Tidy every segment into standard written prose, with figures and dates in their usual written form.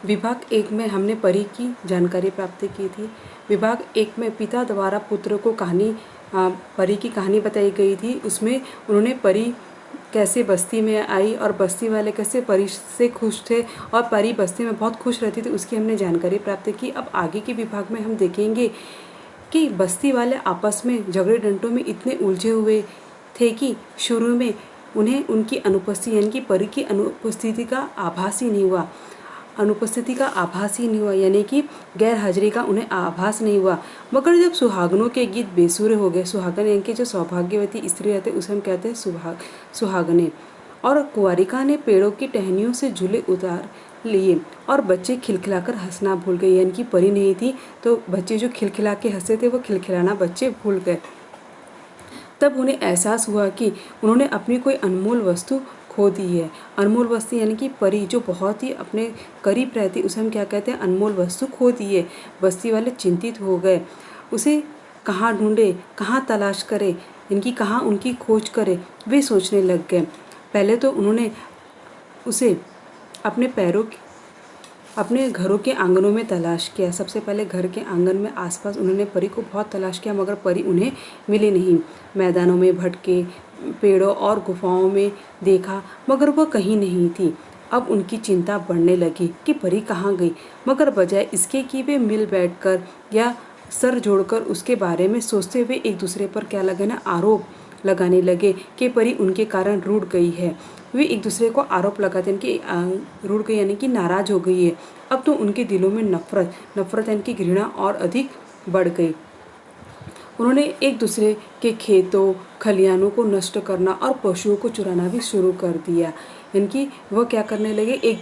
विभाग 1 में हमने परी की जानकारी प्राप्त की थी। विभाग 1 में पिता द्वारा पुत्र को परी की कहानी बताई गई थी। उसमें उन्होंने परी कैसे बस्ती में आई और बस्ती वाले कैसे परी से खुश थे और परी बस्ती में बहुत खुश रहती थी, उसकी हमने जानकारी प्राप्त की। अब आगे के विभाग में हम देखेंगे कि बस्ती वाले आपस में झगड़े डंटों में इतने उलझे हुए थे कि शुरू में उन्हें उनकी अनुपस्थिति यानी कि परी की अनुपस्थिति का आभास ही नहीं हुआ यानी कि गैर हाजिरी का उन्हें आभास नहीं हुआ। मगर जब सुहागनों के गीत बेसुरे हो गए, सुहागन यानी कि जो सौभाग्यवती स्त्री रहते उसे हम कहते हैं सुहागने, और कुंवारिका ने पेड़ों की टहनियों से झूले उतार लिए और बच्चे खिलखिलाकर हंसना भूल गए। यानी कि परी नहीं थी तो बच्चे जो खिलखिला के हंसते थे वो खिलखिलाना बच्चे भूल गए। तब उन्हें एहसास हुआ कि उन्होंने अपनी कोई अनमोल वस्तु खो दी है। अनमोल वस्तु यानी कि परी जो बहुत ही अपने करीब रहती, उसे हम क्या कहते हैं, अनमोल वस्तु खो दी है। बस्ती वाले चिंतित हो गए, उसे कहाँ ढूंढे, कहाँ तलाश करे, इनकी कहाँ उनकी खोज करे, वे सोचने लग गए। पहले तो उन्होंने उसे अपने घरों के आंगनों में तलाश किया। सबसे पहले घर के आंगन में आसपास उन्होंने परी को बहुत तलाश किया, मगर परी उन्हें मिली नहीं। मैदानों में भटके, पेड़ों और गुफाओं में देखा, मगर वह कहीं नहीं थी। अब उनकी चिंता बढ़ने लगी कि परी कहाँ गई, मगर बजाय इसके कि वे मिल बैठकर या सर जोड़कर उसके बारे में सोचते हुए एक दूसरे पर आरोप लगाने लगे कि परी उनके कारण रूठ गई है। वे एक दूसरे को आरोप लगाते हैं कि रूठ गई यानी कि नाराज हो गई है। अब तो उनके दिलों में नफरत यानी कि घृणा और अधिक बढ़ गई। उन्होंने एक दूसरे के खेतों खलिहानों को नष्ट करना और पशुओं को चुराना भी शुरू कर दिया। यानी कि वह क्या करने लगे, एक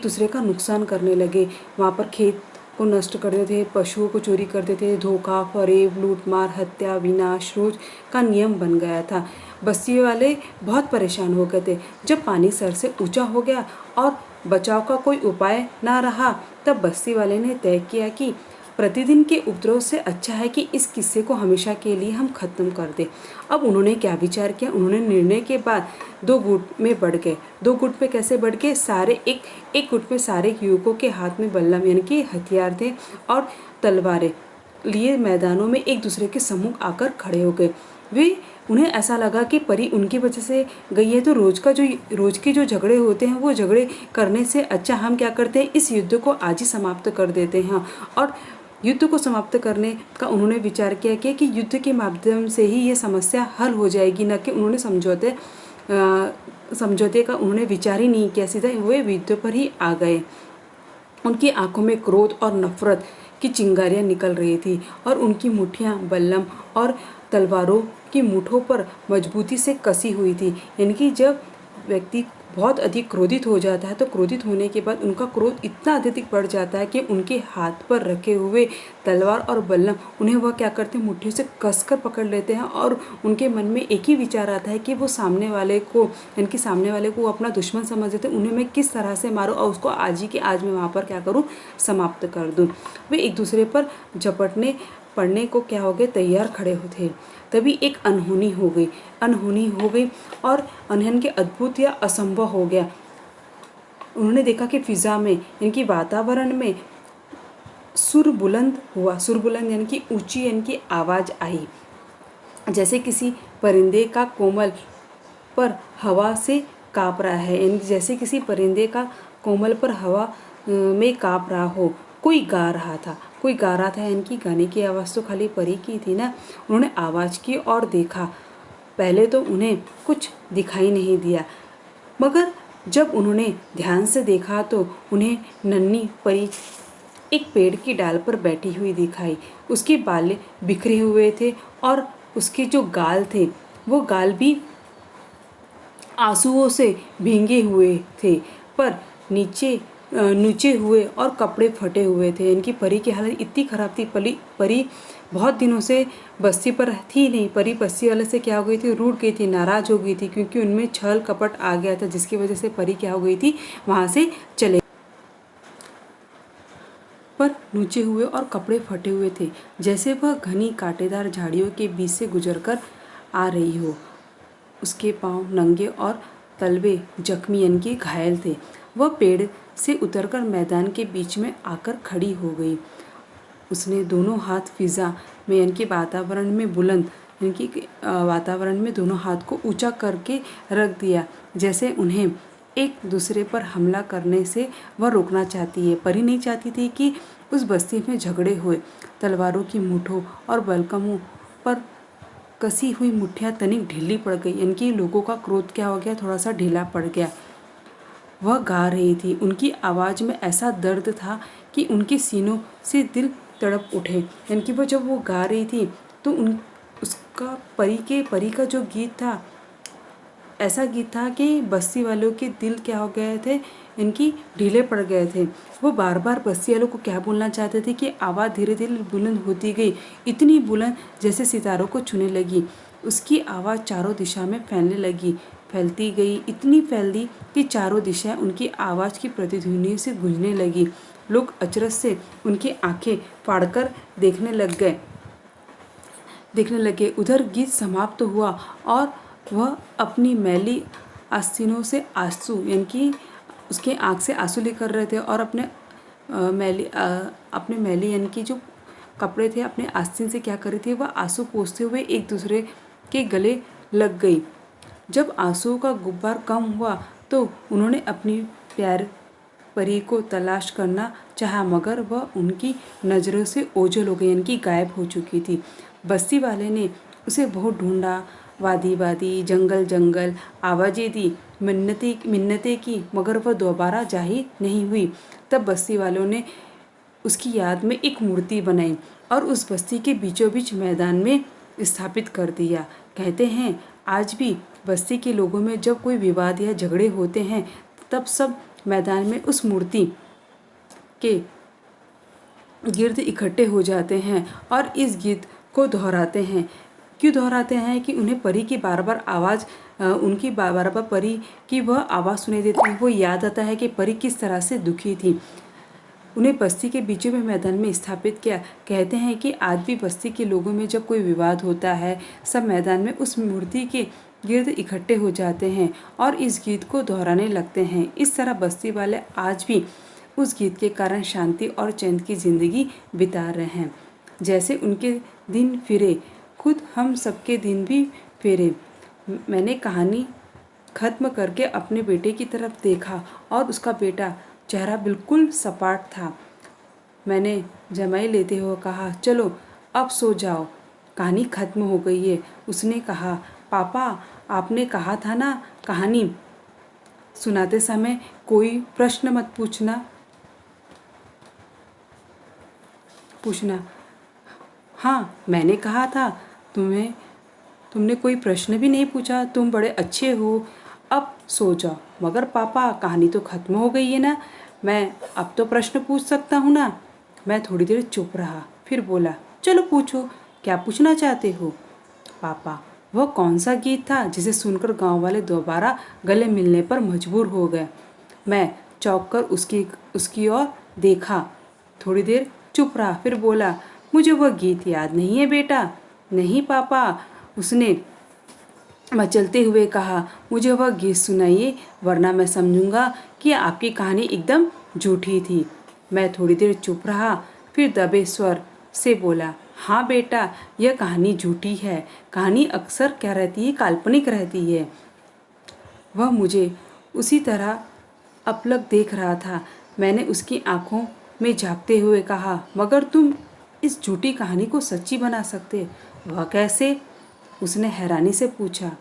दूसरे का नुकसान करने लगे। वहाँ पर खेत को नष्ट कर देते थे, पशुओं को चोरी कर देते थे। धोखा, फरेब, लूटमार, हत्या, विनाश रोज का नियम बन गया था। बस्ती वाले बहुत परेशान हो गए थे। जब पानी सर से ऊंचा हो गया और बचाव का कोई उपाय ना रहा, तब बस्ती वाले ने तय किया कि प्रतिदिन के उपद्रव से अच्छा है कि इस किस्से को हमेशा के लिए हम खत्म कर दें। अब उन्होंने क्या विचार किया, उन्होंने निर्णय के बाद 2 गुट में बढ़ गए। 2 गुट में कैसे बढ़ गए, एक गुट में सारे युवकों के हाथ में बल्लम यानी कि हथियार थे और तलवारें लिए मैदानों में एक दूसरे के सम्मुख आकर खड़े हो गए। उन्हें ऐसा लगा कि परी उनकी वजह से गई है, तो रोज के जो झगड़े होते हैं वो झगड़े करने से अच्छा हम क्या करते हैं, इस युद्ध को आज ही समाप्त कर देते हैं। और युद्ध को समाप्त करने का उन्होंने विचार किया कि युद्ध के माध्यम से ही ये समस्या हल हो जाएगी, न कि उन्होंने समझौते का उन्होंने विचार ही नहीं किया, सीधा वे युद्ध पर ही आ गए। उनकी आंखों में क्रोध और नफरत की चिंगारियां निकल रही थी और उनकी मुट्ठियां बल्लम और तलवारों की मुठों पर मजबूती से कसी हुई थी। यानी कि जब व्यक्ति बहुत अधिक क्रोधित हो जाता है तो क्रोधित होने के बाद उनका क्रोध इतना अत्यधिक बढ़ जाता है कि उनके हाथ पर रखे हुए तलवार और बल्लम उन्हें वह क्या करते हैं, मुट्ठी से कसकर पकड़ लेते हैं और उनके मन में एक ही विचार आता है कि वो सामने वाले को अपना दुश्मन समझते हैं, उन्हें मैं किस तरह से मारूं और उसको आज ही के आज मैं वहाँ पर क्या करूँ, समाप्त कर दूँ। वे एक दूसरे पर झपटने पड़ने को क्या हो गए, तैयार खड़े होते। तभी एक अनहोनी हो गई और अनहन के अद्भुत या असंभव हो गया। उन्होंने देखा कि फिजा में इनकी वातावरण में सुर बुलंद यानी कि ऊंची यानी कि आवाज आई, जैसे किसी परिंदे का कोमल पर हवा से काँप रहा है। यानी जैसे किसी परिंदे का कोमल पर हवा में काँप रहा हो। कोई गा रहा था यानी कि गाने की आवाज़ तो खाली परी की थी ना। उन्होंने आवाज़ की और देखा। पहले तो उन्हें कुछ दिखाई नहीं दिया, मगर जब उन्होंने ध्यान से देखा तो उन्हें नन्ही परी एक पेड़ की डाल पर बैठी हुई दिखाई। उसके बाल बिखरे हुए थे और उसके जो गाल थे वो गाल भी आंसुओं से भींगे हुए थे, पर नीचे हुए और कपड़े फटे हुए थे। इनकी परी की हालत इतनी खराब थी। परी बहुत दिनों से बस्ती पर थी नहीं। परी बस्ती वाले से क्या हो गई थी, रूठ गई थी, नाराज हो गई थी, क्योंकि उनमें छल कपट आ गया था, जिसकी वजह से परी क्या हो गई थी, वहाँ से चले। पर नीचे हुए और कपड़े फटे हुए थे, जैसे वह घनी कांटेदार झाड़ियों के बीच से गुजरकर आ रही हो। उसके पांव नंगे और तलवे जख्मी यानी कि घायल थे। वह पेड़ से उतरकर मैदान के बीच में आकर खड़ी हो गई। उसने दोनों हाथ फिजा में यानी कि वातावरण में बुलंद यानी कि वातावरण में दोनों हाथ को ऊंचा करके रख दिया, जैसे उन्हें एक दूसरे पर हमला करने से वह रोकना चाहती है। परी नहीं चाहती थी कि उस बस्ती में झगड़े हुए। तलवारों की मुठों और बलकमों पर कसी हुई मुठ्ठियाँ तनिक ढीली पड़ गई, यानी कि लोगों का क्रोध क्या हो गया, थोड़ा सा ढीला पड़ गया। वह गा रही थी, उनकी आवाज़ में ऐसा दर्द था कि उनके सीनों से दिल तड़प उठे। यानी कि वो जब वो गा रही थी तो उसका परी का जो गीत था, ऐसा गीत था कि बस्ती वालों के दिल क्या हो गए थे, इनकी ढीले पड़ गए थे। वो बार बार बस्ती वालों को क्या बोलना चाहते थे कि आवाज़ धीरे धीरे बुलंद होती गई, इतनी बुलंद जैसे सितारों को छूने लगी। उसकी आवाज़ चारों दिशा में फैलने लगी, फैलती गई, इतनी फैली कि चारों दिशाएं उनकी आवाज़ की प्रतिध्वनि से गूंजने लगी। लोग अचरज से उनकी आंखें फाड़कर देखने लगे। उधर गीत समाप्त हुआ और वह अपनी मैली आस्तीनों से आंसू यानी कि उसके आँख से आंसू लेकर रहे थे और अपने मैली यानी कि जो कपड़े थे अपने आस्तीन से क्या कर रही थी, वह आंसू पोंछते हुए एक दूसरे के गले लग गई। जब आंसुओं का गुब्बार कम हुआ तो उन्होंने अपनी प्यार परी को तलाश करना चाहा, मगर वह उनकी नज़रों से ओझल हो गई, यानी कि गायब हो चुकी थी। बस्ती वाले ने उसे बहुत ढूंढा, वादी वादी, जंगल जंगल, आवाज़ें दी, मिन्नतें की, मगर वह दोबारा जाहिर नहीं हुई। तब बस्ती वालों ने उसकी याद में एक मूर्ति बनाई और उस बस्ती के बीचों बीच मैदान में स्थापित कर दिया। कहते हैं आज भी बस्ती के लोगों में जब कोई विवाद या झगड़े होते हैं तब सब मैदान में उस मूर्ति के गिर्द इकट्ठे हो जाते हैं और इस गीत को दोहराते हैं। क्यों दोहराते हैं कि उन्हें परी की बार बार आवाज़ उनकी बार बार परी की वह आवाज़ सुनाई देती है। वो याद आता है कि परी किस तरह से दुखी थी। उन्हें बस्ती के बीचों में मैदान में स्थापित किया। कहते हैं कि आज भी बस्ती के लोगों में जब कोई विवाद होता है सब मैदान में उस मूर्ति के गिर्द इकट्ठे हो जाते हैं और इस गीत को दोहराने लगते हैं। इस तरह बस्ती वाले आज भी उस गीत के कारण शांति और चैन की ज़िंदगी बिता रहे हैं। जैसे उनके दिन फिरे, खुद हम सबके दिन भी फिरे। मैंने कहानी ख़त्म करके अपने बेटे की तरफ देखा और उसका बेटा चेहरा बिल्कुल सपाट था। मैंने जमाई लेते हुए कहा, चलो अब सो जाओ, कहानी ख़त्म हो गई है। उसने कहा, पापा आपने कहा था ना कहानी सुनाते समय कोई प्रश्न मत पूछना। हाँ मैंने कहा था, तुमने कोई प्रश्न भी नहीं पूछा, तुम बड़े अच्छे हो, अब सो जाओ। मगर पापा कहानी तो ख़त्म हो गई है ना, मैं अब तो प्रश्न पूछ सकता हूँ ना। मैं थोड़ी देर चुप रहा, फिर बोला, चलो पूछो, क्या पूछना चाहते हो। पापा वह कौन सा गीत था जिसे सुनकर गांव वाले दोबारा गले मिलने पर मजबूर हो गए। मैं चौंक कर उसकी ओर देखा, थोड़ी देर चुप रहा, फिर बोला, मुझे वह गीत याद नहीं है बेटा। नहीं पापा, उसने मचलते हुए कहा, मुझे वह गीत सुनाइए वरना मैं समझूंगा कि आपकी कहानी एकदम झूठी थी। मैं थोड़ी देर चुप रहा, फिर दबे स्वर से बोला, हाँ बेटा यह कहानी झूठी है। कहानी अक्सर क्या रहती है, काल्पनिक रहती है। वह मुझे उसी तरह अपलक देख रहा था। मैंने उसकी आंखों में झांकते हुए कहा, मगर तुम इस झूठी कहानी को सच्ची बना सकते, वह कैसे। उसने हैरानी से पूछा,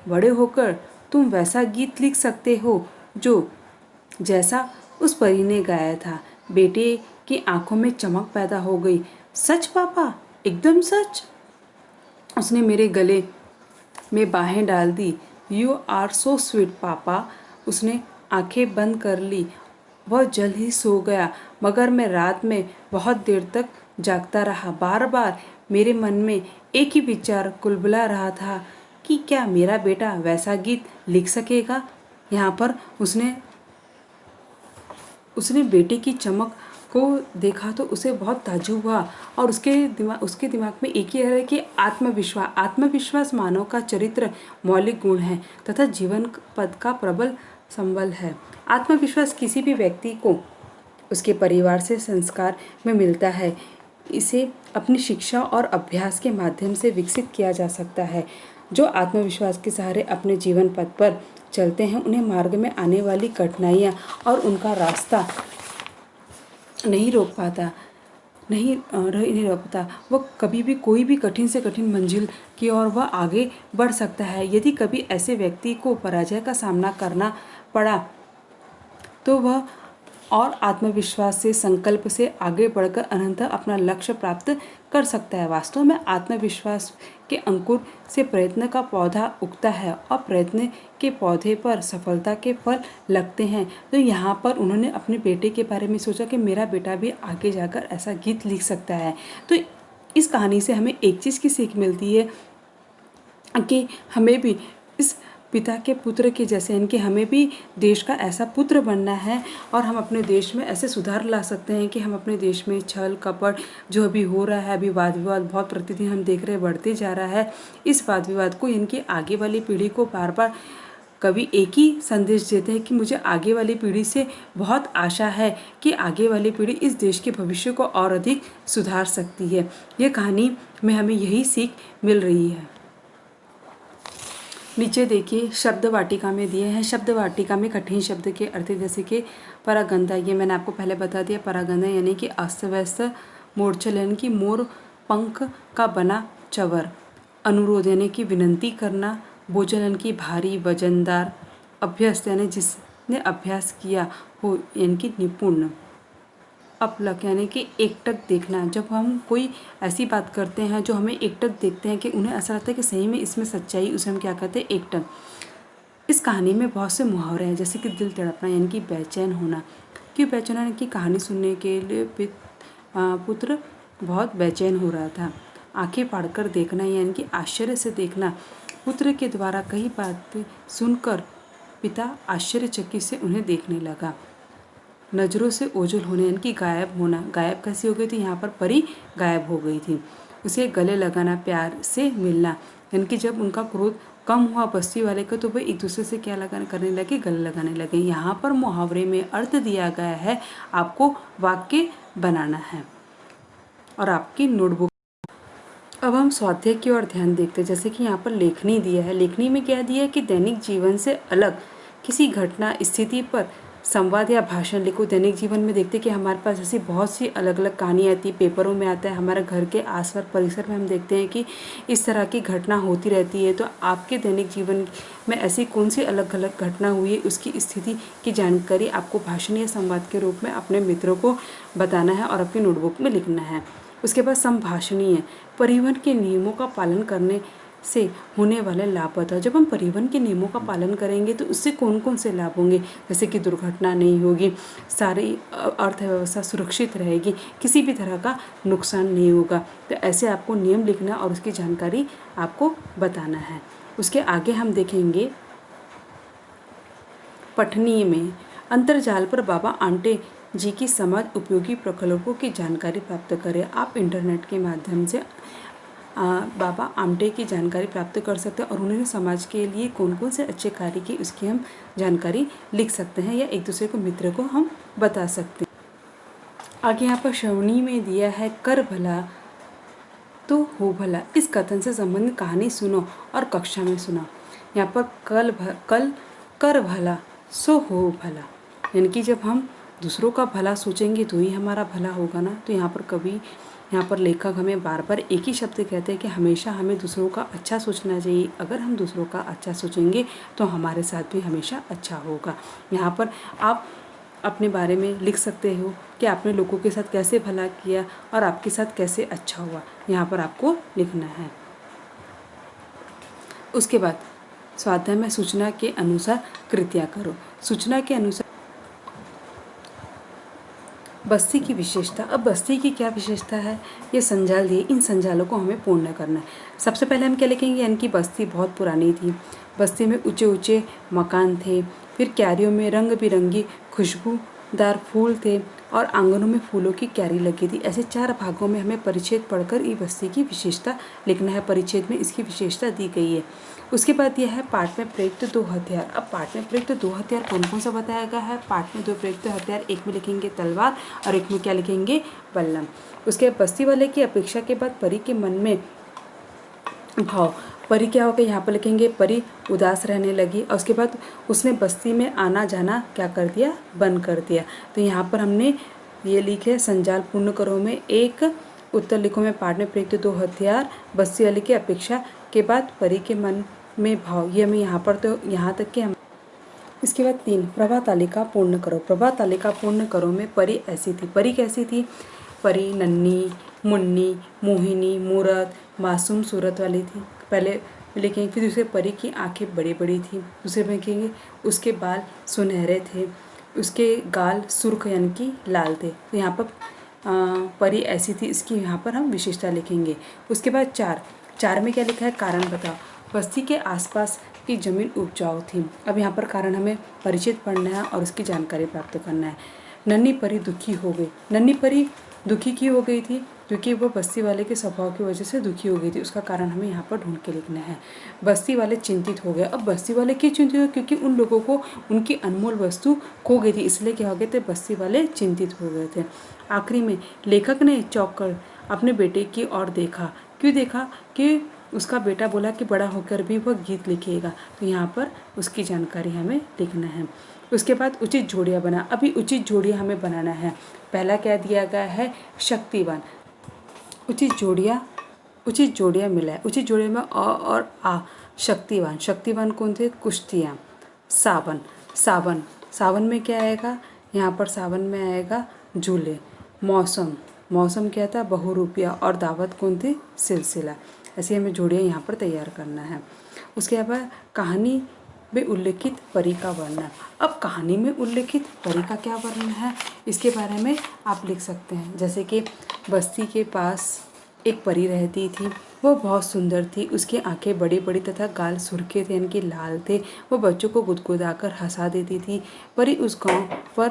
बड़े होकर तुम वैसा गीत लिख सकते हो जैसा उस परी ने गाया था। बेटे की आंखों में चमक पैदा हो गई। सच पापा, एकदम सच। उसने मेरे गले में बाहें डाल दी। यू आर सो स्वीट पापा। उसने आंखें बंद कर ली। वह जल्द ही सो गया, मगर मैं रात में बहुत देर तक जागता रहा। बार बार मेरे मन में एक ही विचार कुलबुला रहा था कि क्या मेरा बेटा वैसा गीत लिख सकेगा। यहाँ पर उसने बेटे की चमक को देखा तो उसे बहुत ताज्जुब हुआ और उसके दिमाग में एक ही है कि आत्मविश्वास मानव का चरित्र मौलिक गुण है तथा जीवन पद का प्रबल संबल है। आत्मविश्वास किसी भी व्यक्ति को उसके परिवार से संस्कार में मिलता है। इसे अपनी शिक्षा और अभ्यास के माध्यम से विकसित किया जा सकता है। जो आत्मविश्वास के सहारे अपने जीवन पथ पर चलते हैं उन्हें मार्ग में आने वाली कठिनाइयाँ और उनका रास्ता नहीं रोक पाता। वह कभी भी कोई भी कठिन से कठिन मंजिल की ओर वह आगे बढ़ सकता है। यदि कभी ऐसे व्यक्ति को पराजय का सामना करना पड़ा तो वह और आत्मविश्वास से संकल्प से आगे बढ़कर अनंततः अपना लक्ष्य प्राप्त कर सकता है। वास्तव में आत्मविश्वास के अंकुर से प्रयत्न का पौधा उगता है और प्रयत्न के पौधे पर सफलता के फल लगते हैं। तो यहाँ पर उन्होंने अपने बेटे के बारे में सोचा कि मेरा बेटा भी आगे जाकर ऐसा गीत लिख सकता है। तो इस कहानी से हमें एक चीज़ की सीख मिलती है कि हमें भी इस पिता के पुत्र के जैसे यानी कि हमें भी देश का ऐसा पुत्र बनना है और हम अपने देश में ऐसे सुधार ला सकते हैं कि हम अपने देश में छल कपट जो अभी हो रहा है, अभी वाद विवाद बहुत प्रतिदिन हम देख रहे हैं बढ़ते जा रहा है। इस वाद विवाद को इनकी आगे वाली पीढ़ी को बार बार कवि एक ही संदेश देते हैं कि मुझे आगे वाली पीढ़ी से बहुत आशा है कि आगे वाली पीढ़ी इस देश के भविष्य को और अधिक सुधार सकती है। ये कहानी में हमें यही सीख मिल रही है। नीचे देखिए शब्द वाटिका में दिए हैं। शब्द वाटिका में कठिन शब्द के अर्थ जैसे कि परागंदा, ये मैंने आपको पहले बता दिया। परागंदा यानी कि अस्त व्यस्त मोरचल यानी कि मोर पंख का बना चवर। अनुरोध यानी कि विनंती करना। बोझल यानी कि भारी वजनदार। अभ्यस्त यानी जिसने अभ्यास किया हो यानी कि निपुण। अपलक यानी कि एकटक देखना। जब हम कोई ऐसी बात करते हैं जो हमें एकटक देखते हैं कि उन्हें ऐसा लगता है कि सही में इसमें सच्चाई, उसे हम क्या कहते हैं, एकटक। इस कहानी में बहुत से मुहावरे हैं जैसे कि दिल तड़पना यानी कि बेचैन होना। क्यों बेचैन यानी कि कहानी सुनने के लिए पुत्र बहुत बेचैन हो रहा था। आंखें फाड़कर देखना यानी कि आश्चर्य से देखना। पुत्र के द्वारा कई बातें सुनकर पिता आश्चर्यचकित से उन्हें देखने लगा। नज़रों से ओझल होने यानी कि गायब होना। गायब कैसी हो गई थी, यहाँ पर परी गायब हो गई थी। उसे गले लगाना, प्यार से मिलना यानी कि जब उनका क्रोध कम हुआ बस्ती वाले का तो वे एक दूसरे से क्या करने लगे, गले लगाने लगे। यहाँ पर मुहावरे में अर्थ दिया गया है, आपको वाक्य बनाना है और आपकी नोटबुक। अब हम स्वाध्याय की ओर ध्यान देखते हैं। जैसे कि यहाँ पर लेखनी दिया है। लेखनी में क्या दिया है कि दैनिक जीवन से अलग किसी घटना स्थिति पर संवाद या भाषण लिखो। दैनिक जीवन में देखते हैं कि हमारे पास ऐसी बहुत सी अलग अलग कहानियाँ आती है, पेपरों में आता है, हमारे घर के आसपास परिसर में हम देखते हैं कि इस तरह की घटना होती रहती है। तो आपके दैनिक जीवन में ऐसी कौन सी अलग अलग घटना हुई है, उसकी स्थिति की जानकारी आपको भाषण या संवाद के रूप में अपने मित्रों को बताना है और अपनी नोटबुक में लिखना है। उसके बाद संभाषणीय, परिवहन के नियमों का पालन करने से होने वाले लाभ बताओ। जब हम परिवहन के नियमों का पालन करेंगे तो उससे कौन कौन से लाभ होंगे, जैसे कि दुर्घटना नहीं होगी, सारी अर्थव्यवस्था सुरक्षित रहेगी, किसी भी तरह का नुकसान नहीं होगा। तो ऐसे आपको नियम लिखना और उसकी जानकारी आपको बताना है। उसके आगे हम देखेंगे पठनीय में अंतर्जाल पर बाबा आमटे जी की समाज उपयोगी प्रकल्पों की जानकारी प्राप्त करें। आप इंटरनेट के माध्यम से बाबा आमटे की जानकारी प्राप्त कर सकते हैं और उन्होंने समाज के लिए कौन कौन से अच्छे कार्य किए उसकी हम जानकारी लिख सकते हैं या एक दूसरे को मित्र को हम बता सकते हैं। आगे यहाँ पर श्रवणी में दिया है कर भला तो हो भला। इस कथन से संबंधित कहानी सुनो और कक्षा में सुना। यहाँ पर कल कर भला सो हो भला यानी कि जब हम दूसरों का भला सोचेंगे तो ही हमारा भला होगा ना। तो यहाँ पर लेखक हमें बार बार एक ही शब्द कहते हैं कि हमेशा हमें दूसरों का अच्छा सोचना चाहिए। अगर हम दूसरों का अच्छा सोचेंगे तो हमारे साथ भी हमेशा अच्छा होगा। यहाँ पर आप अपने बारे में लिख सकते हो कि आपने लोगों के साथ कैसे भला किया और आपके साथ कैसे अच्छा हुआ, यहाँ पर आपको लिखना है। उसके बाद स्वाध्याय में सूचना के अनुसार कृतियाँ करो। सूचना के अनुसार बस्ती की विशेषता। अब बस्ती की क्या विशेषता है, ये संजाल दिए, इन संजालों को हमें पूर्ण करना है। सबसे पहले हम क्या लिखेंगे, यानी कि बस्ती बहुत पुरानी थी। बस्ती में ऊंचे ऊंचे मकान थे, फिर क्यारियों में रंग बिरंगी खुशबूदार फूल थे, और आंगनों में फूलों की क्यारी लगी थी। ऐसे 4 भागों में हमें परिच्छेद पढ़कर ई बस्ती की विशेषता लिखना है। परिच्छेद में इसकी विशेषता दी गई है। उसके बाद यह है पाठ में प्रयुक्त 2 हथियार। अब पाठ में प्रयुक्त 2 हथियार कौन कौन सा बताया गया है। पाठ में 2 प्रयुक्त हथियार, एक में लिखेंगे तलवार और एक में क्या लिखेंगे, बल्लम। उसके बस्ती वाले की अपेक्षा के बाद परी के मन में भाव, परी क्या होगा, यहाँ पर लिखेंगे परी उदास रहने लगी और उसके बाद उसने बस्ती में आना जाना क्या कर दिया, बंद कर दिया। तो यहाँ पर हमने ये लिखे संजाल पूर्ण करो में एक, उत्तर लिखो में पाठ में प्रयुक्त 2 हथियार, बस्ती वाले की अपेक्षा के बाद परी के मन में भाव, ये हमें यहाँ पर तो यहाँ तक के हम। इसके बाद 3 प्रभा तालिका पूर्ण करो। प्रभा तालिका पूर्ण करो में परी ऐसी थी। परी कैसी थी, परी नन्ही, मुन्नी, मोहिनी, मूरत, मासूम सूरत वाली थी। पहले लिखेंगे। फिर दूसरे परी की आंखें बड़ी बड़ी थी। दूसरे में लिखेंगे उसके बाल सुनहरे थे, उसके गाल सुर्ख यानी कि लाल थे। तो यहाँ पर परी ऐसी थी, इसकी यहाँ पर हम विशेषता लिखेंगे। उसके बाद 4 में क्या लिखा है, कारण बताओ। बस्ती के आसपास की जमीन उपजाऊ थी। अब यहाँ पर कारण हमें परिचित पढ़ना है और उसकी जानकारी प्राप्त करना है। नन्ही परी दुखी हो गई। नन्ही परी दुखी क्यों हो गई थी, क्योंकि वो बस्ती वाले के स्वभाव की वजह से दुखी हो गई थी। उसका कारण हमें यहाँ पर ढूंढ के लिखना है। बस्ती वाले चिंतित हो गए। अब बस्ती वाले क्यों चिंतित हुए, क्योंकि उन लोगों को उनकी अनमोल वस्तु खो गई थी, इसलिए क्या हो गए थे, बस्ती वाले चिंतित हो गए थे। आखिरी में लेखक ने चौंक कर अपने बेटे की ओर देखा। क्यों देखा, कि उसका बेटा बोला कि बड़ा होकर भी वह गीत लिखेगा। तो यहाँ पर उसकी जानकारी हमें लिखना है। उसके बाद उचित जोड़ियाँ बना। अभी उचित जोड़ियाँ हमें बनाना है। पहला क्या दिया गया है, शक्तिवान। उचित जोड़ियाँ मिला है। उचित जोड़ियाँ में अ और आ। शक्तिवान, शक्तिवान कौन थे, कुश्तियाँ। सावन में क्या आएगा, यहाँ पर सावन में आएगा झूले। मौसम क्या था, बहुरूपिया। और दावत कौन थी, सिलसिला। ऐसे हमें जोड़ियाँ यहाँ पर तैयार करना है। उसके बाद कहानी में उल्लेखित परी का वर्णन। अब कहानी में उल्लेखित परी का क्या वर्णन है, इसके बारे में आप लिख सकते हैं। जैसे कि बस्ती के पास एक परी रहती थी। वो बहुत सुंदर थी। उसकी आंखें बड़ी बड़ी तथा गाल सुर्खे थे, यानी कि लाल थे। वो बच्चों को गुदगुदाकर हंसा देती थी। परी उस गांव पर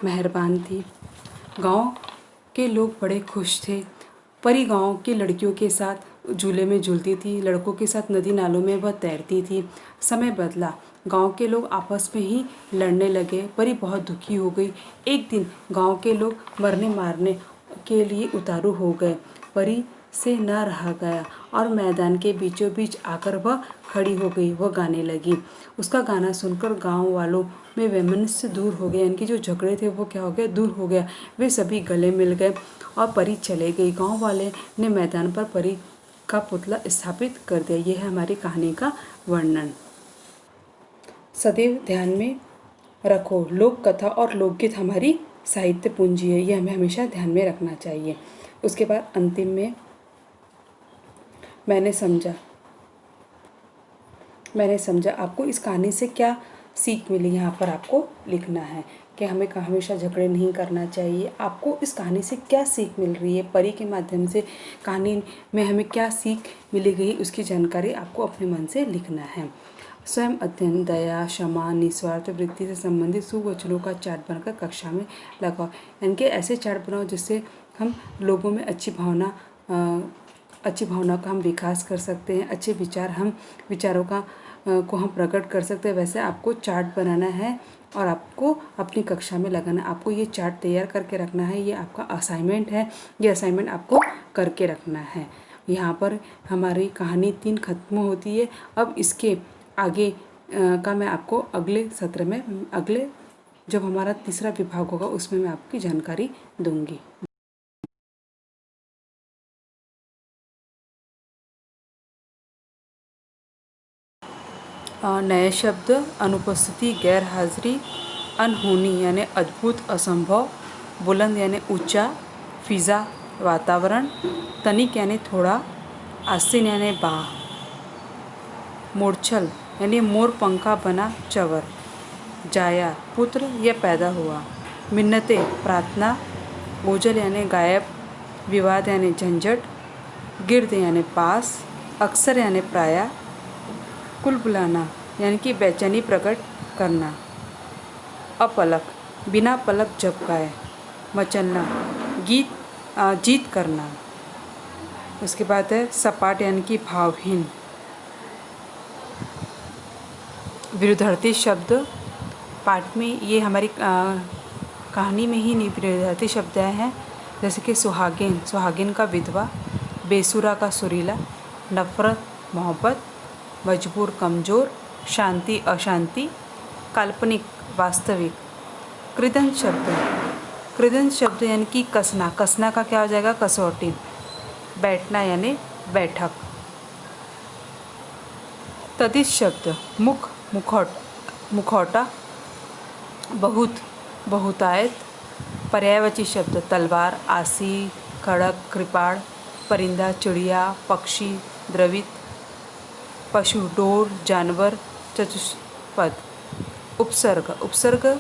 मेहरबान थी। गांव के लोग बड़े खुश थे। परी गांव की लड़कियों के साथ झूले में झूलती थी, लड़कों के साथ नदी नालों में वह तैरती थी। समय बदला, गांव के लोग आपस में ही लड़ने लगे। परी बहुत दुखी हो गई। एक दिन गांव के लोग मरने मारने के लिए उतारू हो गए। परी से न रहा गया और मैदान के बीचों बीच आकर वह खड़ी हो गई। वह गाने लगी। उसका गाना सुनकर गांव वालों में वैमनस्य दूर हो गया, यानी कि जो झगड़े थे वो क्या हो गए, दूर हो गया। वे सभी गले मिल गए और परी चले गई। गांव वाले ने मैदान पर परी का पुतला स्थापित कर दिया। यह है हमारी कहानी का वर्णन। सदैव ध्यान में रखो, लोक कथा और लोकगीत हमारी साहित्य पूंजी है। यह हमें हमेशा ध्यान में रखना चाहिए। उसके बाद अंतिम में मैंने समझा आपको इस कहानी से क्या सीख मिली, यहाँ पर आपको लिखना है कि हमें हमेशा झगड़े नहीं करना चाहिए। आपको इस कहानी से क्या सीख मिल रही है, परी के माध्यम से कहानी में हमें क्या सीख मिली गई, उसकी जानकारी आपको अपने मन से लिखना है। स्वयं अध्ययन, दया, क्षमा, निस्वार्थ वृत्ति से संबंधित सुवचनों का चार्ट बनाकर कक्षा में लगाओ। यानी कि ऐसे चार्ट बनाओ जिससे हम लोगों में अच्छी भावना का हम विकास कर सकते हैं। अच्छे विचारों को हम प्रकट कर सकते हैं। वैसे आपको चार्ट बनाना है और आपको अपनी कक्षा में लगाना है। आपको ये चार्ट तैयार करके रखना है। ये आपका असाइनमेंट है। ये असाइनमेंट आपको करके रखना है। यहाँ पर हमारी कहानी 3 खत्म होती है। अब इसके आगे का मैं आपको अगले सत्र में, जब हमारा तीसरा विभाग होगा उसमें मैं आपकी जानकारी दूंगी। नए शब्द, अनुपस्थिति, गैर हाजिरी, अनहोनी यानी अद्भुत, असंभव, बुलंद यानी ऊंचा, फिजा वातावरण, तनिक यानी थोड़ा, आस्तीन यानी बाह, मूर्छल यानी मोर पंखा बना चवर, जाया पुत्र या पैदा हुआ, मिन्नते प्रार्थना, ओझल यानी गायब, विवाद यानी झंझट, गिर्द यानी पास, अक्सर यानी प्राय, कुल बुलाना यानी कि बेचैनी प्रकट करना। अपलक, बिना पलक झपकाए। मचलना, जीत करना। उसके बाद है सपाट यानी कि भावहीन। विरुद्धार्थी शब्द पाठ में ये हमारी कहानी में ही विरुद्धार्थी शब्द हैं, जैसे कि सुहागिन, सुहागिन का विधवा। बेसुरा का सुरीला। नफ़रत मोहब्बत। मजबूर कमज़ोर। शांति अशांति। काल्पनिक वास्तविक। कृदंत शब्द, कृदंत शब्द यानी कि कसना, कसना का क्या हो जाएगा? कसौटी। बैठना यानी बैठक। तदिश शब्द मुख, मुखौटा। बहुत, बहुतायत। पर्यायवाची शब्द तलवार, आसी, खड़क, कृपाण। परिंदा, चिड़िया, पक्षी, द्रवित। पशु, डोर, जानवर। चतुष्पद। उपसर्ग, उपसर्ग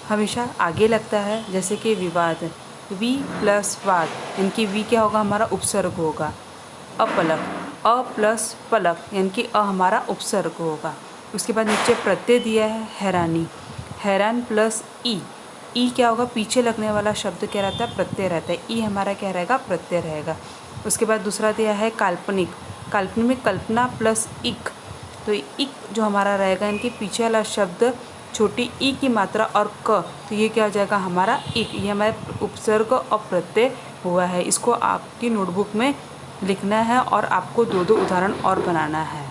हमेशा आगे लगता है, जैसे कि विवाद। वी प्लस वाद, इनकी वी क्या होगा? हमारा उपसर्ग होगा। अपलक, अ प्लस पलक यानी कि अ हमारा उपसर्ग होगा। उसके बाद नीचे प्रत्यय दिया है हैरानी। हैरान प्लस ई क्या होगा? पीछे लगने वाला शब्द क्या रहता है? प्रत्यय रहता है। ई हमारा क्या रहेगा? प्रत्यय रहेगा। उसके बाद दूसरा दिया है काल्पनिक। काल्पनिक में कल्पना प्लस इक, तो इक जो हमारा रहेगा, इनके पीछे वाला शब्द छोटी ई की मात्रा और क, तो ये क्या हो जाएगा? हमारा इक। ये हमारे उपसर्ग और प्रत्यय हुआ है। इसको आपकी नोटबुक में लिखना है और आपको 2-2 उदाहरण और बनाना है।